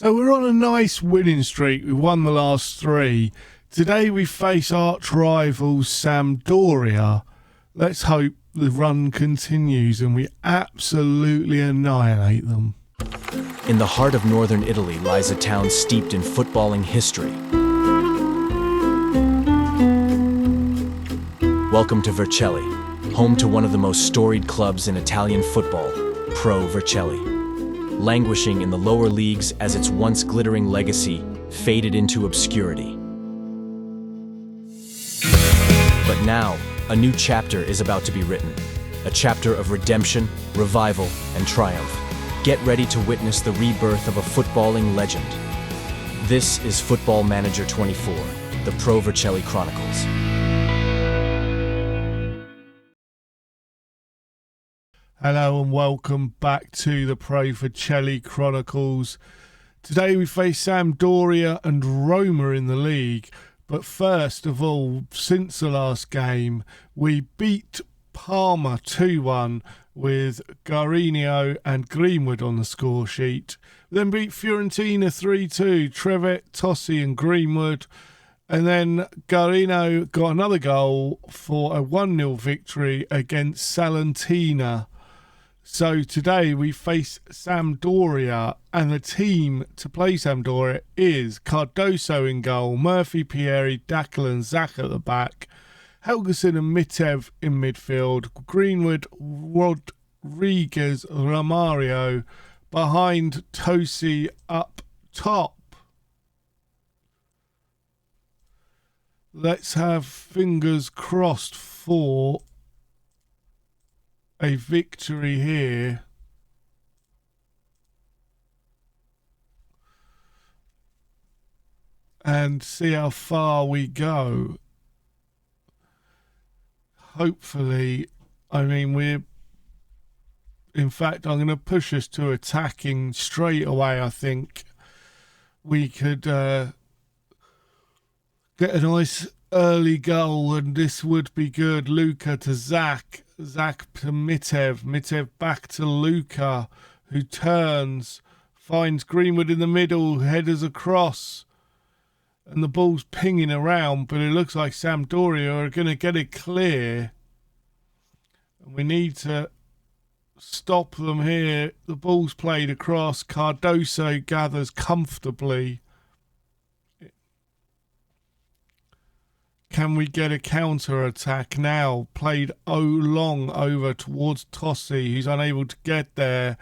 So we're on a nice winning streak. We won the last three. Today we face arch rivals Sampdoria. Let's hope the run continues and we absolutely annihilate them. In the heart of northern Italy lies a town steeped in footballing history. Welcome to Vercelli, home to one of the most storied clubs in Italian football, Pro Vercelli. Languishing in the lower leagues as its once glittering legacy faded into obscurity. But now, a new chapter is about to be written. A chapter of redemption, revival, and triumph. Get ready to witness the rebirth of a footballing legend. This is Football Manager 24, the Pro Vercelli Chronicles. Hello and welcome back to the Pro Vercelli Chronicles. Today we face Sampdoria and Roma in the league. But first of all, since the last game, we beat Parma 2-1 with Garinio and Greenwood on the score sheet. Then beat Fiorentina 3-2, Trevet, Tossi and Greenwood. And then Garinio got another goal for a 1-0 victory against Samaritans. So today we face Sampdoria, and the team to play Sampdoria is Cardoso in goal, Murphy, Pieri, Dackel and Zach at the back, Helgeson and Mitev in midfield, Greenwood, Rodriguez, Romario behind Tosi up top. Let's have fingers crossed for a victory here. And see how far we go. Hopefully, in fact, I'm going to push us to attacking straight away. I think we could get a nice early goal and this would be good. Luca to Zach. Zach to Mitev. Mitev back to Luca, who turns, finds Greenwood in the middle, headers across, and the ball's pinging around, but it looks like Sampdoria are going to get it clear. And we need to stop them here. The ball's played across. Cardoso gathers comfortably. Can we get a counter-attack now? Played long over towards Tossi, who's unable to get there.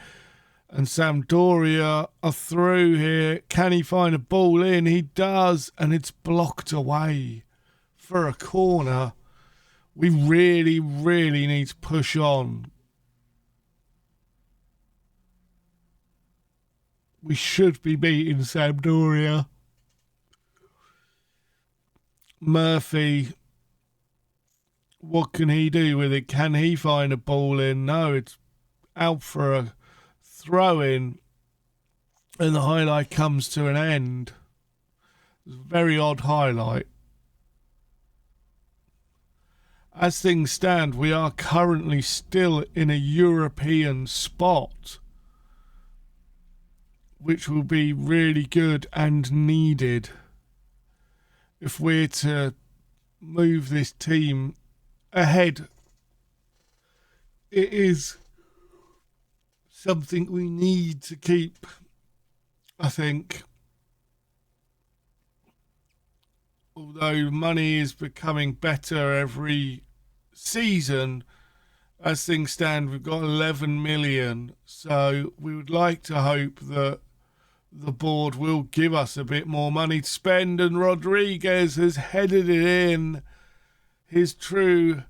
And Sampdoria are through here. Can he find a ball in? He does, and it's blocked away for a corner. We really, really need to push on. We should be beating Sampdoria. Murphy, what can he do with it? Can he find a ball in? No, it's out for a throw in, and the highlight comes to an end. It's a very odd highlight. As things stand, we are currently still in a European spot, which will be really good and needed if we're to move this team ahead. It is something we need to keep, I think. Although money is becoming better every season, as things stand, we've got 11 million. So we would like to hope that the board will give us a bit more money to spend, and Rodriguez has headed it in. His true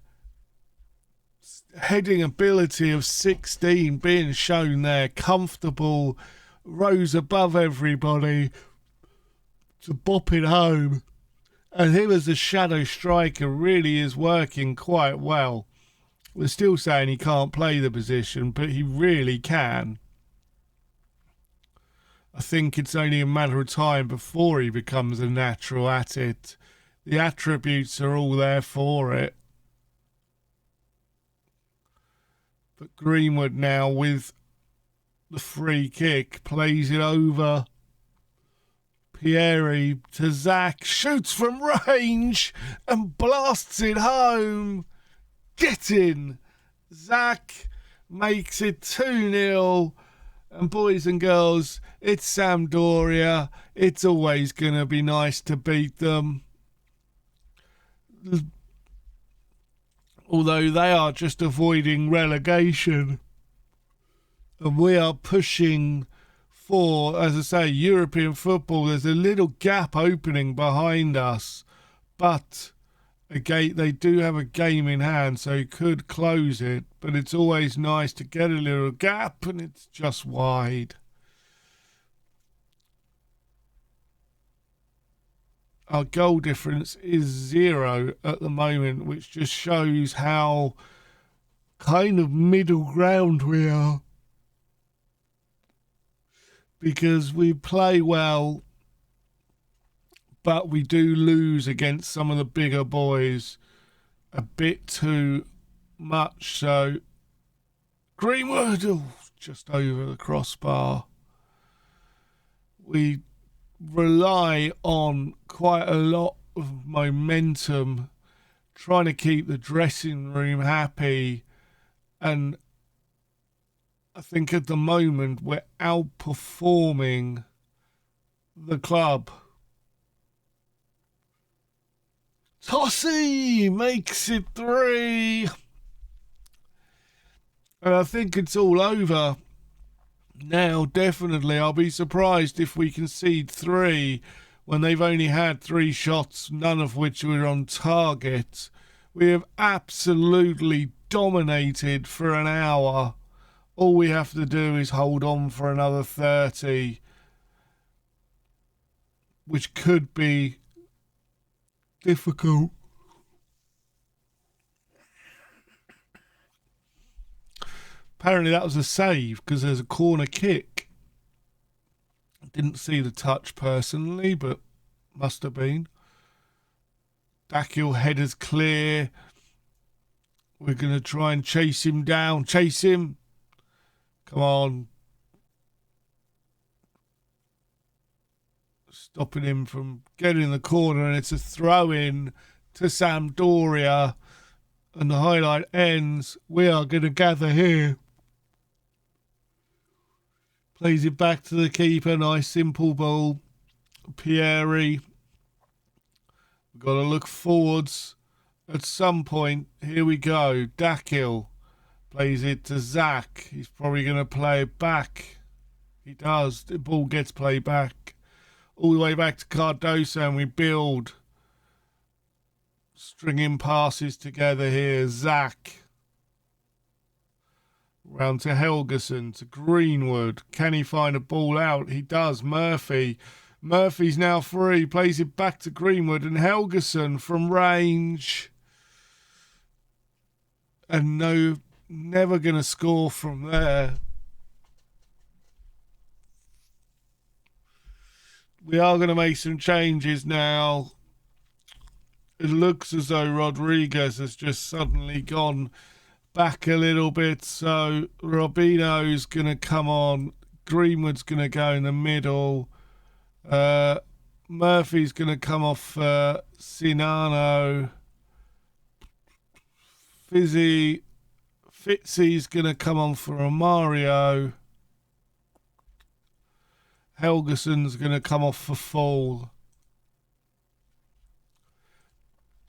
heading ability of 16 being shown there. Comfortable, rose above everybody to bop it home. And him as a shadow striker really is working quite well. We're still saying he can't play the position, but he really can. I think it's only a matter of time before he becomes a natural at it. The attributes are all there for it. But Greenwood now with the free kick plays it over Pieri to Zach, shoots from range and blasts it home. Get in. Zach makes it 2-0. And boys and girls, it's Sampdoria. It's always going to be nice to beat them. Although they are just avoiding relegation. And we are pushing for, as I say, European football. There's a little gap opening behind us. But again, they do have a game in hand, so you could close it. But it's always nice to get a little gap, and it's just wide. Our goal difference is 0 at the moment, which just shows how kind of middle ground we are. Because we play well, but we do lose against some of the bigger boys a bit too much. So Greenwood, just over the crossbar. We rely on quite a lot of momentum, trying to keep the dressing room happy, and I think at the moment we're outperforming the club. Tossi makes it 3. And I think it's all over now, definitely. I'll be surprised if we concede 3 when they've only had 3 shots, none of which were on target. We have absolutely dominated for an hour. All we have to do is hold on for another 30, which could be difficult. Apparently that was a save because there's a corner kick. Didn't see the touch personally, but must have been. Dakil headers clear. We're going to try and chase him down. Chase him. Come on. Stopping him from getting in the corner, and it's a throw-in to Sampdoria. And the highlight ends. We are going to gather here. Plays it back to the keeper. Nice simple ball. Pieri. We've got to look forwards at some point. Here we go. Dakil plays it to Zach. He's probably going to play it back. He does. The ball gets played back. All the way back to Cardoso, and we build. Stringing passes together here. Zach. Round to Helgeson, to Greenwood. Can he find a ball out? He does. Murphy's now free. Plays it back to Greenwood, and Helgeson from range. And never going to score from there. We are going to make some changes now. It looks as though Rodriguez has just suddenly gone back a little bit. So Robino's going to come on. Greenwood's going to go in the middle. Murphy's going to come off Sinano. Fitzy's going to come on for Romario. Helgeson's going to come off for Fall.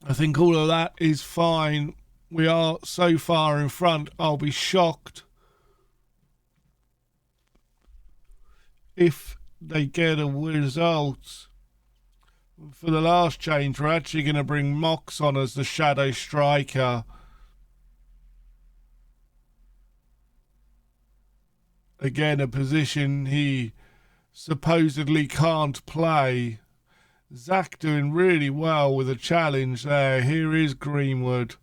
I think all of that is fine. We are so far in front. I'll be shocked if they get a result. For the last change, we're actually going to bring Mox on as the shadow striker. Again, a position he supposedly can't play. Zach doing really well with a challenge there. Here is Greenwood.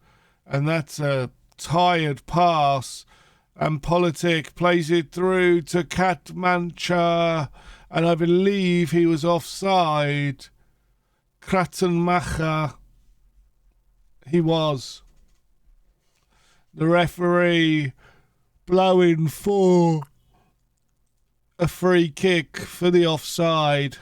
And that's a tired pass. And Politic plays it through to Katmancha. And I believe he was offside. Kratenmacher. He was. The referee blowing for a free kick for the offside.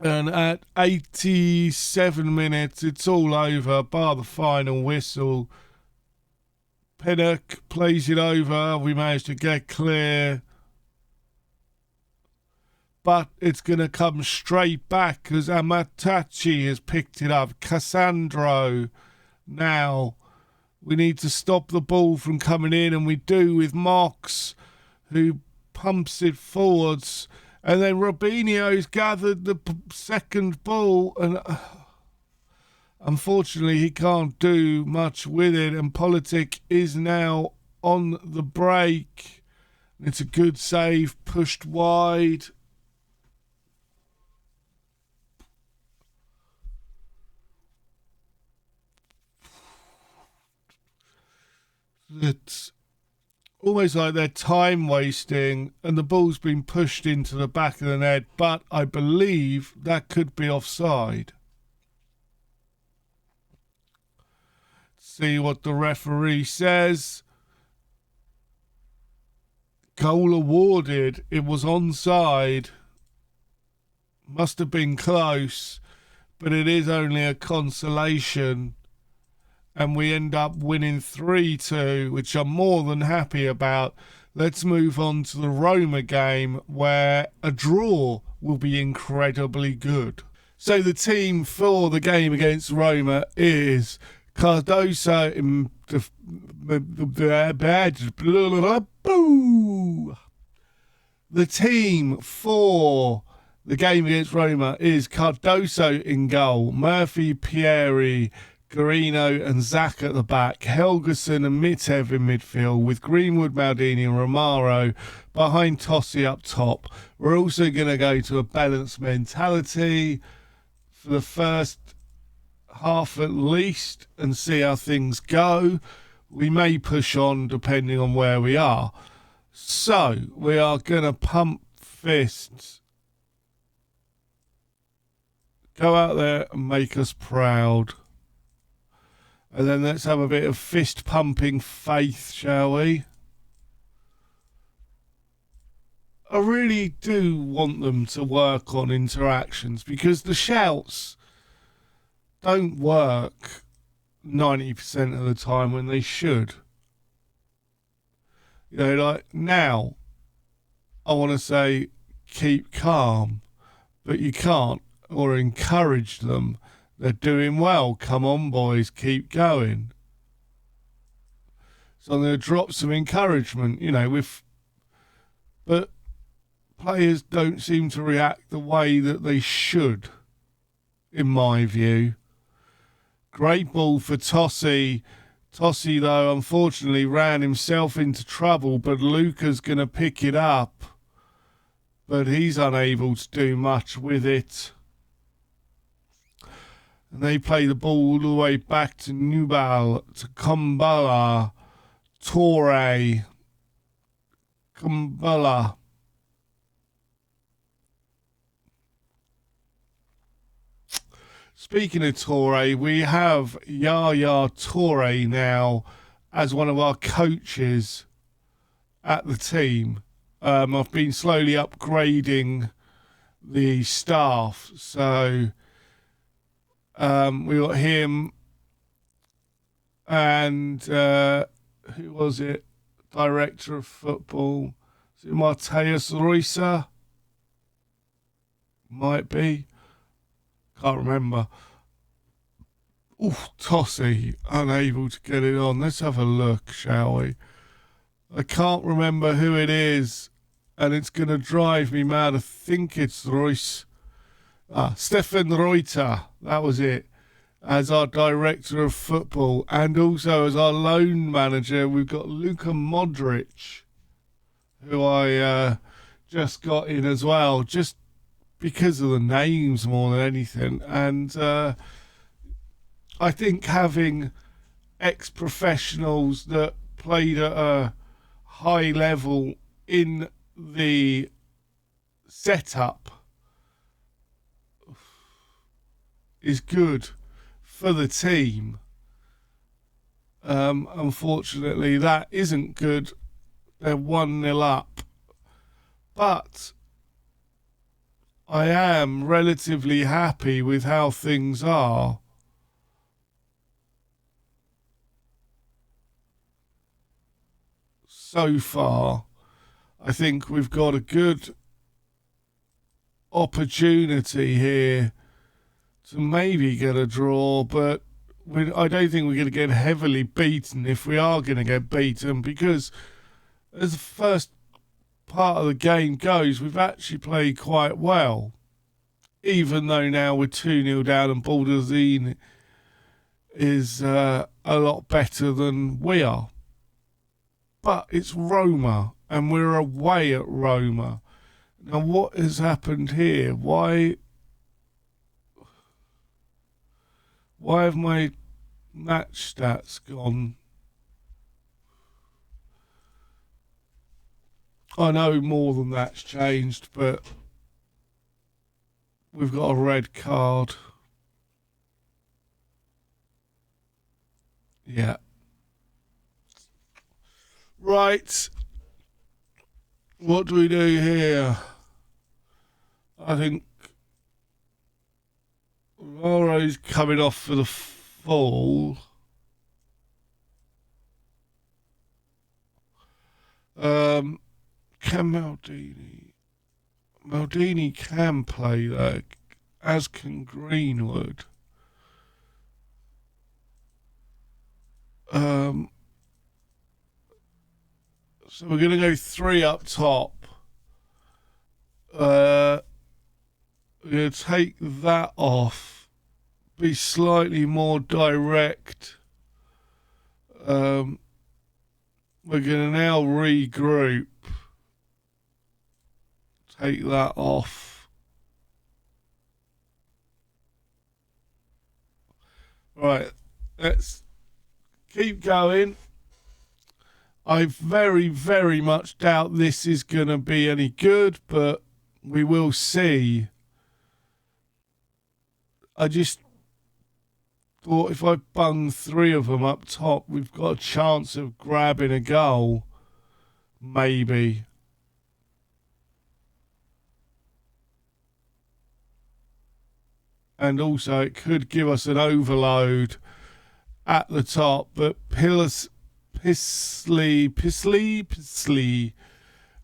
And at 87 minutes, it's all over, bar the final whistle. Pinnock plays it over. We managed to get clear. But it's going to come straight back because Amatachi has picked it up. Cassandro. Now, we need to stop the ball from coming in, and we do with Mox, who pumps it forwards. And then Robinho's gathered the second ball, and unfortunately he can't do much with it. And Politic is now on the break. It's a good save, pushed wide. It's almost like they're time wasting, and the ball's been pushed into the back of the net, but I believe that could be offside. See what the referee says. Goal awarded. It was onside. Must have been close, but it is only a consolation. And we end up winning 3-2, which I'm more than happy about. Let's move on to the Roma game, where a draw will be incredibly good. So the team for the game against Roma is Cardoso in the team for the game against Roma is Cardoso in goal, Murphy, Pieri, Garino and Zach at the back, Helgeson and Mitev in midfield, with Greenwood, Maldini and Romaro behind Tossi up top. We're also going to go to a balanced mentality for the first half at least and see how things go. We may push on depending on where we are. So we are going to pump fists. Go out there and make us proud. And then let's have a bit of fist pumping faith, shall we? I really do want them to work on interactions, because the shouts don't work 90% of the time when they should. You know, like now, I want to say keep calm, but you can't, or encourage them. They're doing well. Come on, boys, keep going. So I'm going to drop some encouragement, you know, but players don't seem to react the way that they should, in my view. Great ball for Tossi. Tossi, though, unfortunately ran himself into trouble, but Luca's going to pick it up. But he's unable to do much with it. And they play the ball all the way back to Nubal, to Kumbala, Torre, Kumbala. Speaking of Torre, we have Yaya Torre now as one of our coaches at the team. I've been slowly upgrading the staff, so we got him and who was it? Director of football. Is it Mateus Reuser? Might be. Can't remember. Oof, Tossi, unable to get it on. Let's have a look, shall we? I can't remember who it is, and it's going to drive me mad. I think it's Reus. Stefan Reuter, that was it, as our director of football. And also as our loan manager, we've got Luka Modric, who I just got in as well, just because of the names more than anything. And I think having ex-professionals that played at a high level in the setup is good for the team. Unfortunately, that isn't good. They're 1-0 up. But I am relatively happy with how things are. So far, I think we've got a good opportunity here to maybe get a draw, but I don't think we're going to get heavily beaten if we are going to get beaten, because as the first part of the game goes, we've actually played quite well, even though now we're 2-0 down and Baldazine is a lot better than we are. But it's Roma, and we're away at Roma. Now, what has happened here? Why have my match stats gone? I know more than that's changed, but we've got a red card. Yeah. Right. What do we do here? I think Laura's coming off for the fall. Can Maldini can play there, as can Greenwood. So we're going to go 3 up top. We're going to take that off, be slightly more direct. We're going to now regroup. Take that off. Right, let's keep going. I very, very much doubt this is going to be any good, but we will see. I just thought if I bung 3 of them up top, we've got a chance of grabbing a goal. Maybe. And also it could give us an overload at the top, but Pisley,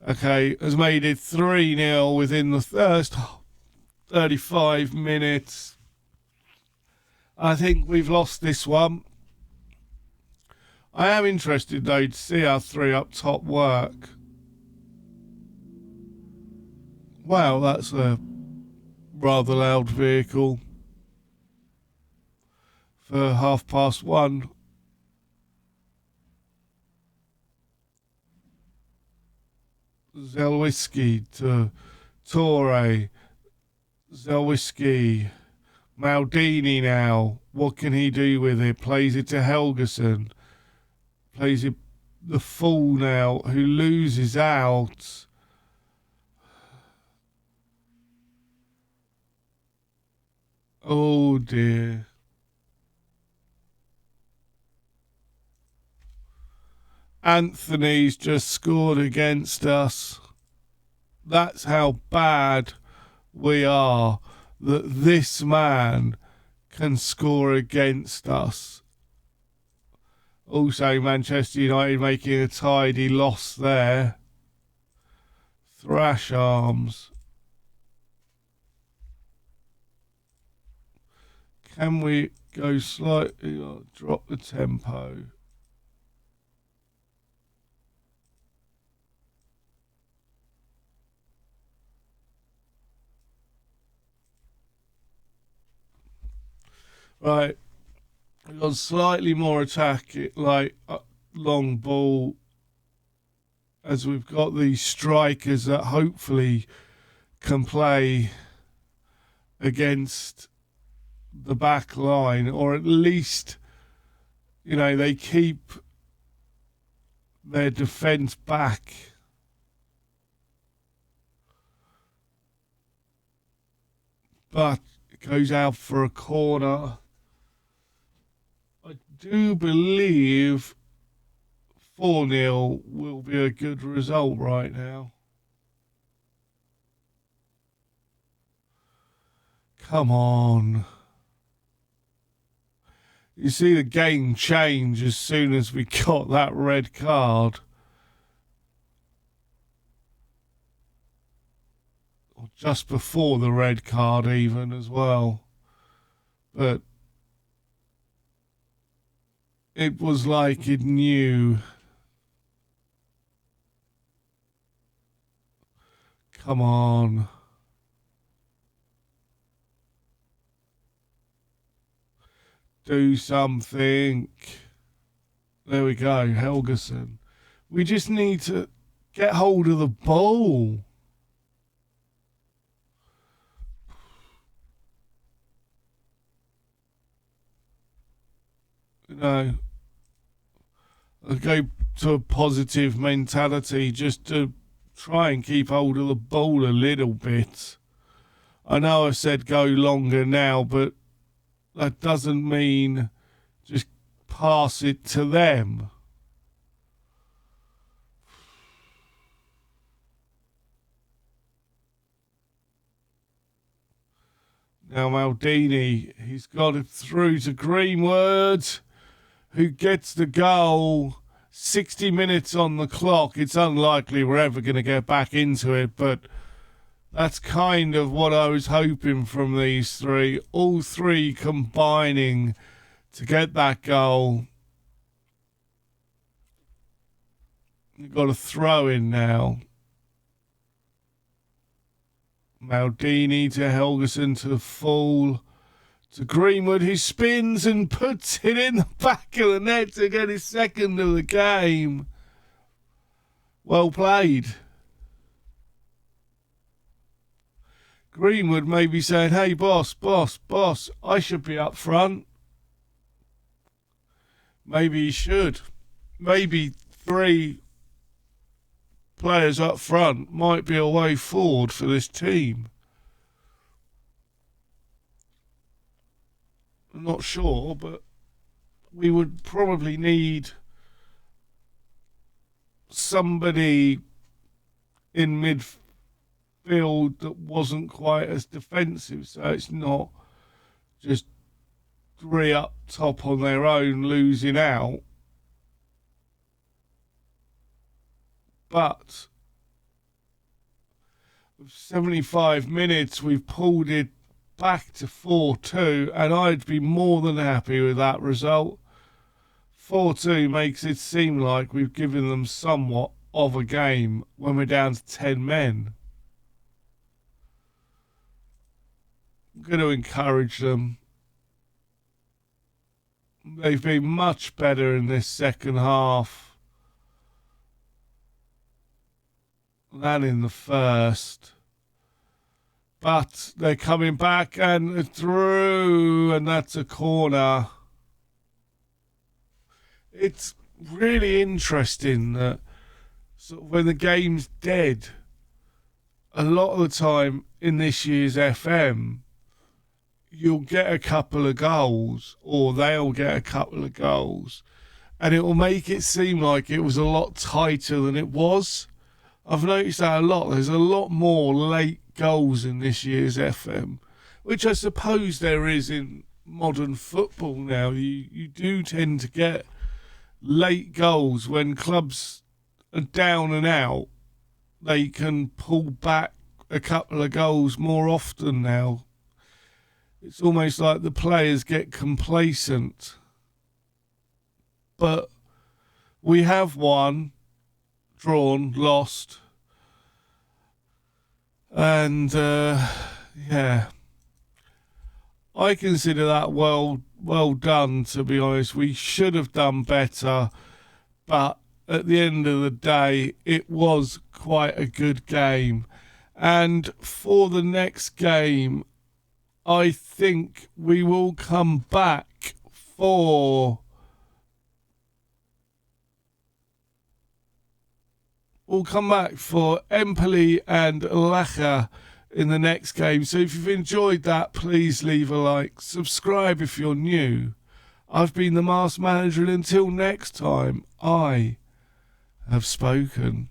okay, has made it 3-0 within the first 35 minutes. I think we've lost this one. I am interested, though, to see how 3 up top work. Wow, that's a rather loud vehicle for 1:30. Zelwiski to Torre. Zelwiski. Maldini now. What can he do with it? Plays it to Helgeson. Plays it the fool now, who loses out. Oh dear. Anthony's just scored against us. That's how bad we are, that this man can score against us. Also, Manchester United making a tidy loss there. Thrash arms. Can we go slightly, drop the tempo? Right, we've got slightly more attack, like long ball, as we've got these strikers that hopefully can play against the back line, or at least, they keep their defence back. But it goes out for a corner. I do believe 4-0 will be a good result right now. Come on. You see the game change as soon as we got that red card. Or just before the red card even as well. But it was like it knew. Come on. Do something. There we go, Helgeson. We just need to get hold of the ball. You know, I go to a positive mentality just to try and keep hold of the ball a little bit. I know I said go longer now, but that doesn't mean just pass it to them. Now Maldini, he's got it through to Greenwood, who gets the goal. 60 minutes on the clock. It's unlikely we're ever going to get back into it, but that's kind of what I was hoping from these three. All three combining to get that goal. You've got a throw in now. Maldini to Helgeson to the full. To Greenwood, who spins and puts it in the back of the net to get his second of the game. Well played. Greenwood may be saying, hey, boss, I should be up front. Maybe he should. Maybe three players up front might be a way forward for this team. I'm not sure, but we would probably need somebody in midfield that wasn't quite as defensive, so it's not just three up top on their own losing out. But with 75 minutes, we've pulled it back to 4-2, and I'd be more than happy with that result. 4-2 makes it seem like we've given them somewhat of a game when we're down to 10 men. I'm going to encourage them. They've been much better in this second half than in the first. But they're coming back and through, and that's a corner. It's really interesting that sort of when the game's dead, a lot of the time in this year's FM, you'll get a couple of goals, or they'll get a couple of goals, and it will make it seem like it was a lot tighter than it was. I've noticed that a lot. There's a lot more late goals in this year's FM, which I suppose there is in modern football now. You do tend to get late goals when clubs are down and out. They can pull back a couple of goals more often now. It's almost like the players get complacent. But we have won, drawn, lost. And, yeah, I consider that well done, to be honest. We should have done better, but at the end of the day, it was quite a good game. And for the next game, I think we will come back for Empoli and Lacha in the next game. So if you've enjoyed that, please leave a like. Subscribe if you're new. I've been the Masked Manager, and until next time, I have spoken.